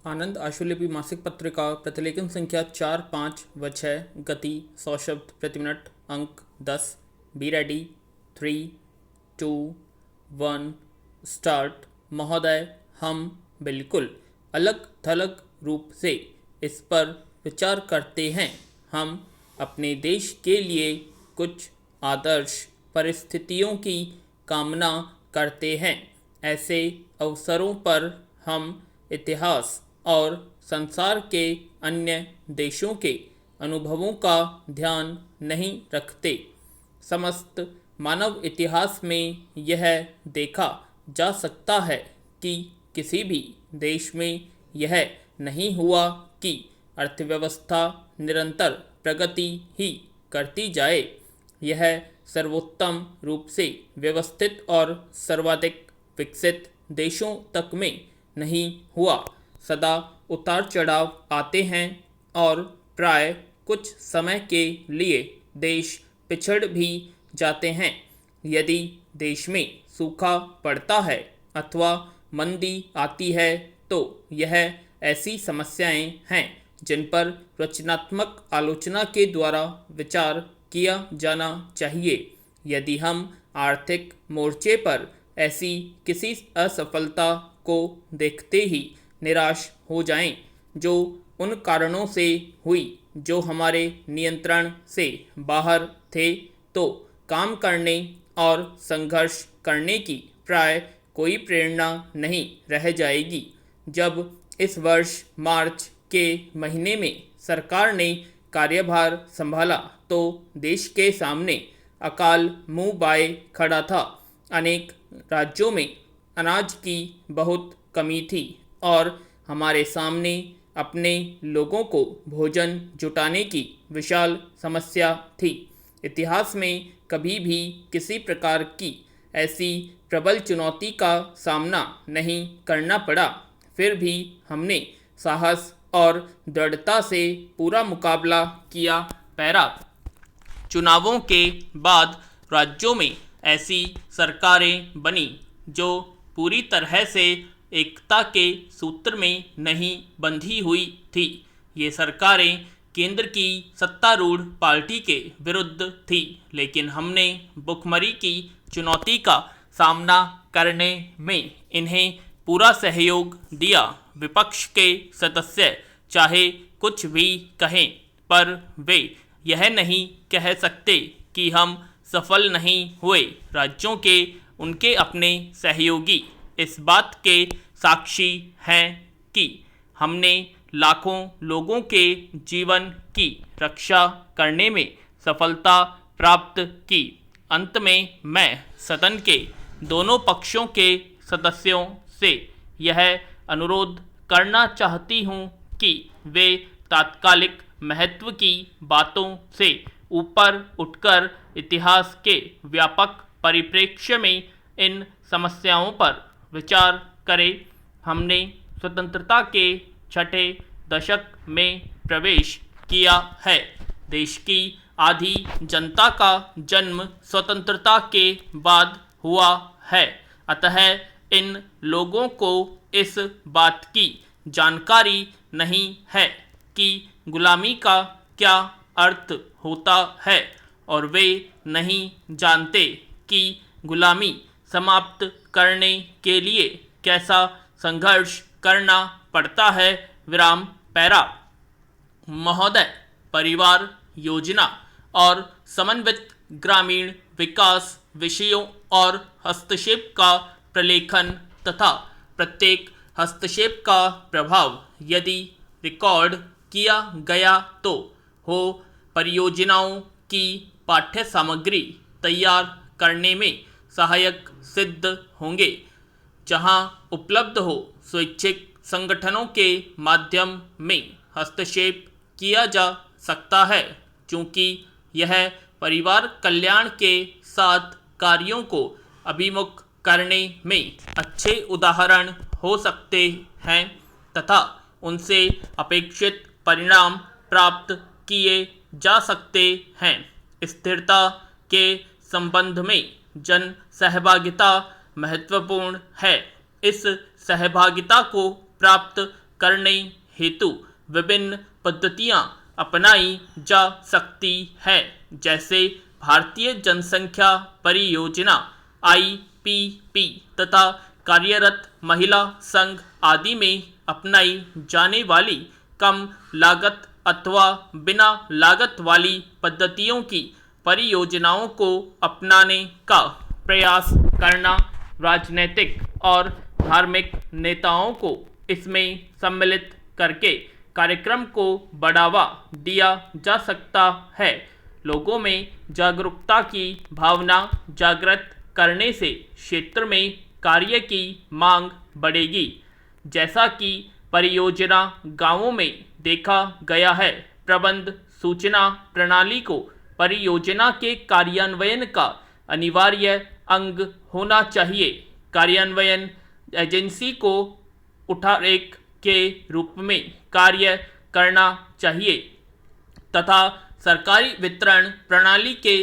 आनंद आशुलिपि मासिक पत्रिका प्रतिलेखन संख्या 4, 5 व 6। गति 100 शब्द प्रति मिनट। अंक 10। Be ready. 3, 2, 1 स्टार्ट। महोदय, हम बिल्कुल अलग थलग रूप से इस पर विचार करते हैं। हम अपने देश के लिए कुछ आदर्श परिस्थितियों की कामना करते हैं। ऐसे अवसरों पर हम इतिहास और संसार के अन्य देशों के अनुभवों का ध्यान नहीं रखते। समस्त मानव इतिहास में यह देखा जा सकता है कि किसी भी देश में यह नहीं हुआ कि अर्थव्यवस्था निरंतर प्रगति ही करती जाए। यह सर्वोत्तम रूप से व्यवस्थित और सर्वाधिक विकसित देशों तक में नहीं हुआ। सदा उतार चढ़ाव आते हैं और प्राय कुछ समय के लिए देश पिछड़ भी जाते हैं। यदि देश में सूखा पड़ता है अथवा मंदी आती है तो यह ऐसी समस्याएं हैं जिन पर रचनात्मक आलोचना के द्वारा विचार किया जाना चाहिए। यदि हम आर्थिक मोर्चे पर ऐसी किसी असफलता को देखते ही निराश हो जाएं, जो उन कारणों से हुई जो हमारे नियंत्रण से बाहर थे, तो काम करने और संघर्ष करने की प्राय कोई प्रेरणा नहीं रह जाएगी। जब इस वर्ष मार्च के महीने में सरकार ने कार्यभार संभाला तो देश के सामने अकाल मुंह बाए खड़ा था। अनेक राज्यों में अनाज की बहुत कमी थी और हमारे सामने अपने लोगों को भोजन जुटाने की विशाल समस्या थी। इतिहास में कभी भी किसी प्रकार की ऐसी प्रबल चुनौती का सामना नहीं करना पड़ा। फिर भी हमने साहस और दृढ़ता से पूरा मुकाबला किया। पैरा चुनावों के बाद राज्यों में ऐसी सरकारें बनी जो पूरी तरह से एकता के सूत्र में नहीं बंधी हुई थी। ये सरकारें केंद्र की सत्तारूढ़ पार्टी के विरुद्ध थी, लेकिन हमने भुखमरी की चुनौती का सामना करने में इन्हें पूरा सहयोग दिया। विपक्ष के सदस्य चाहे कुछ भी कहें, पर वे यह नहीं कह सकते कि हम सफल नहीं हुए। राज्यों के उनके अपने सहयोगी इस बात के साक्षी हैं कि हमने लाखों लोगों के जीवन की रक्षा करने में सफलता प्राप्त की। अंत में मैं सदन के दोनों पक्षों के सदस्यों से यह अनुरोध करना चाहती हूँ कि वे तात्कालिक महत्व की बातों से ऊपर उठकर इतिहास के व्यापक परिप्रेक्ष्य में इन समस्याओं पर विचार करें। हमने स्वतंत्रता के छठे दशक में प्रवेश किया है। देश की आधी जनता का जन्म स्वतंत्रता के बाद हुआ है। अतः इन लोगों को इस बात की जानकारी नहीं है कि गुलामी का क्या अर्थ होता है, और वे नहीं जानते कि गुलामी समाप्त करने के लिए कैसा संघर्ष करना पड़ता है। विराम। पैरा महोदय, परिवार योजना और समन्वित ग्रामीण विकास विषयों और हस्तक्षेप का प्रलेखन तथा प्रत्येक हस्तक्षेप का प्रभाव यदि रिकॉर्ड किया गया तो हो परियोजनाओं की पाठ्य सामग्री तैयार करने में सहायक सिद्ध होंगे। जहां उपलब्ध हो स्वैच्छिक संगठनों के माध्यम में हस्तक्षेप किया जा सकता है, क्योंकि यह परिवार कल्याण के साथ कार्यों को अभिमुख करने में अच्छे उदाहरण हो सकते हैं तथा उनसे अपेक्षित परिणाम प्राप्त किए जा सकते हैं। स्थिरता के संबंध में जन सहभागिता महत्वपूर्ण है। इस सहभागिता को प्राप्त करने हेतु विभिन्न पद्धतियां अपनाई जा सकती है, जैसे भारतीय जनसंख्या परियोजना IPP तथा कार्यरत महिला संघ आदि में अपनाई जाने वाली कम लागत अथवा बिना लागत वाली पद्धतियों की परियोजनाओं को अपनाने का प्रयास करना। राजनीतिक और धार्मिक नेताओं को इसमें सम्मिलित करके कार्यक्रम को बढ़ावा दिया जा सकता है। लोगों में जागरूकता की भावना जागृत करने से क्षेत्र में कार्य की मांग बढ़ेगी। जैसा कि परियोजना गांवों में देखा गया है, प्रबंध सूचना प्रणाली को परियोजना के कार्यान्वयन का अनिवार्य अंग होना चाहिए। कार्यान्वयन एजेंसी को उठारेख के रूप में कार्य करना चाहिए तथा सरकारी वितरण प्रणाली के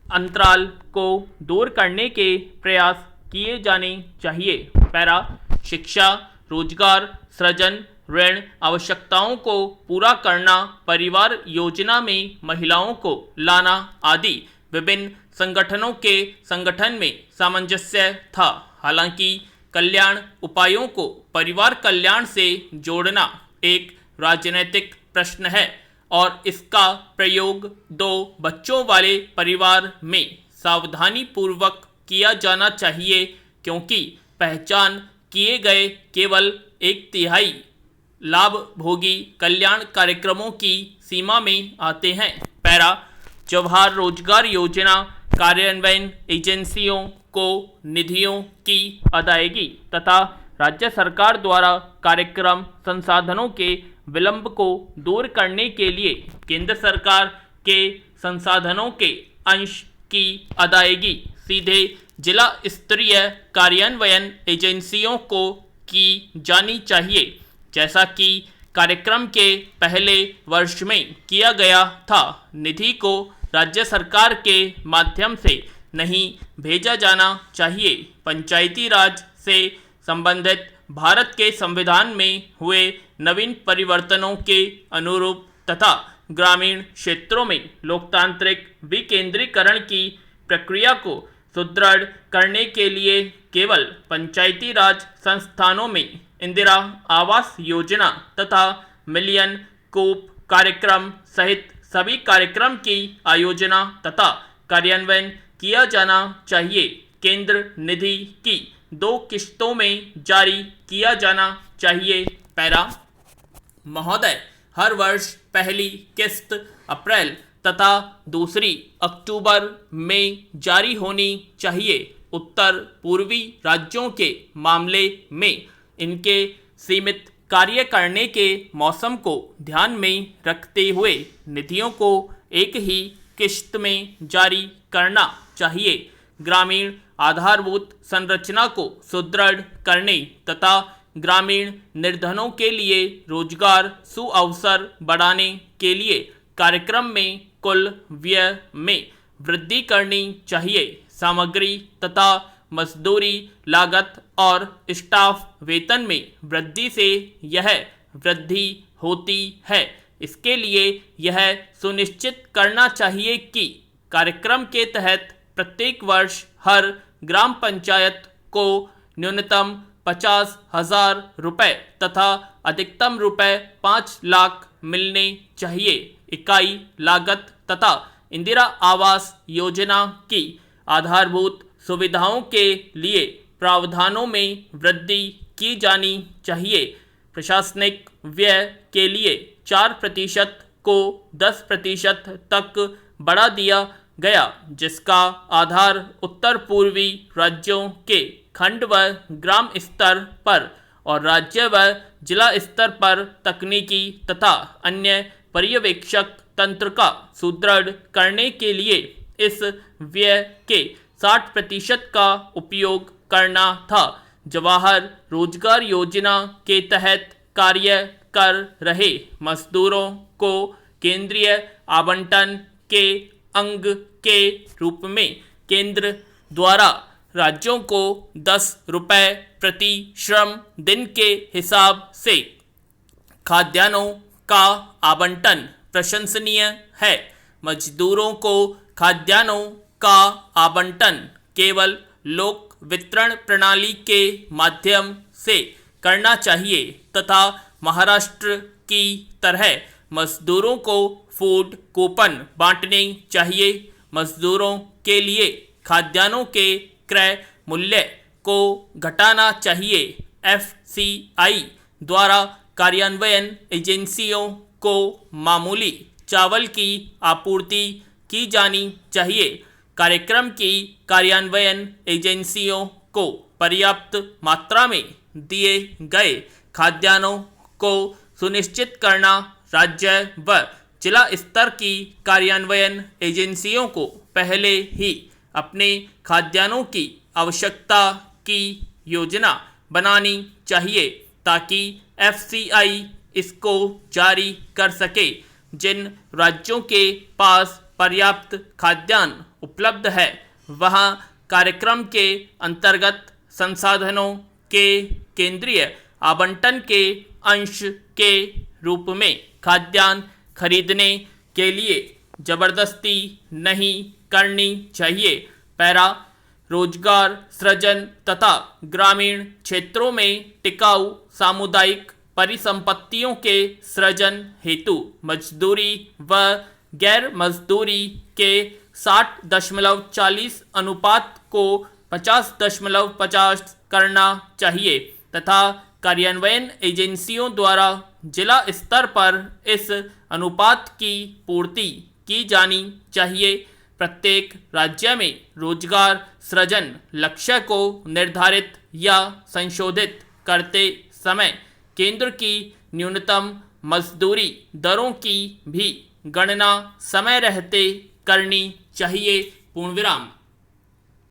अंतराल को दूर करने के प्रयास किए जाने चाहिए। पैरा शिक्षा, रोजगार सृजन, ऋण आवश्यकताओं को पूरा करना, परिवार योजना में महिलाओं को लाना आदि विभिन्न संगठनों के संगठन में सामंजस्य था। हालांकि कल्याण उपायों को परिवार कल्याण से जोड़ना एक राजनीतिक प्रश्न है और इसका प्रयोग 2 बच्चों वाले परिवार में सावधानी पूर्वक किया जाना चाहिए, क्योंकि पहचान किए गए केवल 1/3 लाभ भोगी कल्याण कार्यक्रमों की सीमा में आते हैं। पैरा जवाहर रोजगार योजना कार्यान्वयन एजेंसियों को निधियों की अदायगी तथा राज्य सरकार द्वारा कार्यक्रम संसाधनों के विलंब को दूर करने के लिए केंद्र सरकार के संसाधनों के अंश की अदायगी सीधे जिला स्तरीय कार्यान्वयन एजेंसियों को की जानी चाहिए, जैसा कि कार्यक्रम के पहले वर्ष में किया गया था। निधि को राज्य सरकार के माध्यम से नहीं भेजा जाना चाहिए। पंचायती राज से संबंधित भारत के संविधान में हुए नवीन परिवर्तनों के अनुरूप तथा ग्रामीण क्षेत्रों में लोकतांत्रिक विकेंद्रीकरण की प्रक्रिया को सुदृढ़ करने के लिए केवल पंचायती राज संस्थानों में इंदिरा आवास योजना तथा मिलियन कूप कार्यक्रम सहित सभी कार्यक्रम की आयोजना तथा कार्यान्वयन किया जाना चाहिए। केंद्र निधि की 2 किश्तों में जारी किया जाना चाहिए। पैरा महोदय, हर वर्ष पहली किस्त अप्रैल तथा दूसरी अक्टूबर में जारी होनी चाहिए। उत्तर पूर्वी राज्यों के मामले में इनके सीमित कार्य करने के मौसम को ध्यान में रखते हुए निधियों को एक ही किश्त में जारी करना चाहिए। ग्रामीण आधारभूत संरचना को सुदृढ़ करने तथा ग्रामीण निर्धनों के लिए रोजगार सुअवसर बढ़ाने के लिए कार्यक्रम में कुल व्यय में वृद्धि करनी चाहिए। सामग्री तथा मजदूरी लागत और स्टाफ वेतन में वृद्धि से यह वृद्धि होती है। इसके लिए यह सुनिश्चित करना चाहिए कि कार्यक्रम के तहत प्रत्येक वर्ष हर ग्राम पंचायत को न्यूनतम 50,000 रुपये तथा अधिकतम रुपये 5 लाख मिलने चाहिए। इकाई लागत तथा इंदिरा आवास योजना की आधारभूत सुविधाओं के लिए प्रावधानों में वृद्धि की जानी चाहिए। प्रशासनिक व्यय के लिए 4% को 10% तक बढ़ा दिया गया, जिसका आधार उत्तर पूर्वी राज्यों के खंड व ग्राम स्तर पर और राज्य व जिला स्तर पर तकनीकी तथा अन्य पर्यवेक्षक तंत्र का सुदृढ़ करने के लिए इस व्यय के 60% का उपयोग करना था। जवाहर रोजगार योजना के तहत कार्य कर रहे मजदूरों को केंद्रीय आवंटन के अंग के रूप में केंद्र द्वारा राज्यों को 10 रुपये प्रति श्रम दिन के हिसाब से खाद्यान्नों का आवंटन प्रशंसनीय है। मजदूरों को खाद्यान्नों का आवंटन केवल लोक वितरण प्रणाली के माध्यम से करना चाहिए तथा महाराष्ट्र की तरह मजदूरों को फूड कूपन बांटने चाहिए। मजदूरों के लिए खाद्यान्नों के क्रय मूल्य को घटाना चाहिए। एफसीआई द्वारा कार्यान्वयन एजेंसियों को मामूली चावल की आपूर्ति की जानी चाहिए। कार्यक्रम की कार्यान्वयन एजेंसियों को पर्याप्त मात्रा में दिए गए खाद्यान्नों को सुनिश्चित करना राज्य व जिला स्तर की कार्यान्वयन एजेंसियों को पहले ही अपने खाद्यान्नों की आवश्यकता की योजना बनानी चाहिए ताकि एफसीआई इसको जारी कर सके। जिन राज्यों के पास पर्याप्त खाद्यान्न उपलब्ध है वहाँ कार्यक्रम के अंतर्गत संसाधनों के केंद्रीय आवंटन के अंश के रूप में खाद्यान्न खरीदने के लिए जबरदस्ती नहीं करनी चाहिए। पैरा रोजगार सृजन तथा ग्रामीण क्षेत्रों में टिकाऊ सामुदायिक परिसंपत्तियों के सृजन हेतु मजदूरी व गैर मजदूरी के 60.40 अनुपात को 50.50 करना चाहिए तथा कार्यान्वयन एजेंसियों द्वारा जिला स्तर पर इस अनुपात की पूर्ति की जानी चाहिए। प्रत्येक राज्य में रोजगार सृजन लक्ष्य को निर्धारित या संशोधित करते समय केंद्र की न्यूनतम मजदूरी दरों की भी गणना समय रहते करनी चाहिए। पूर्ण विराम।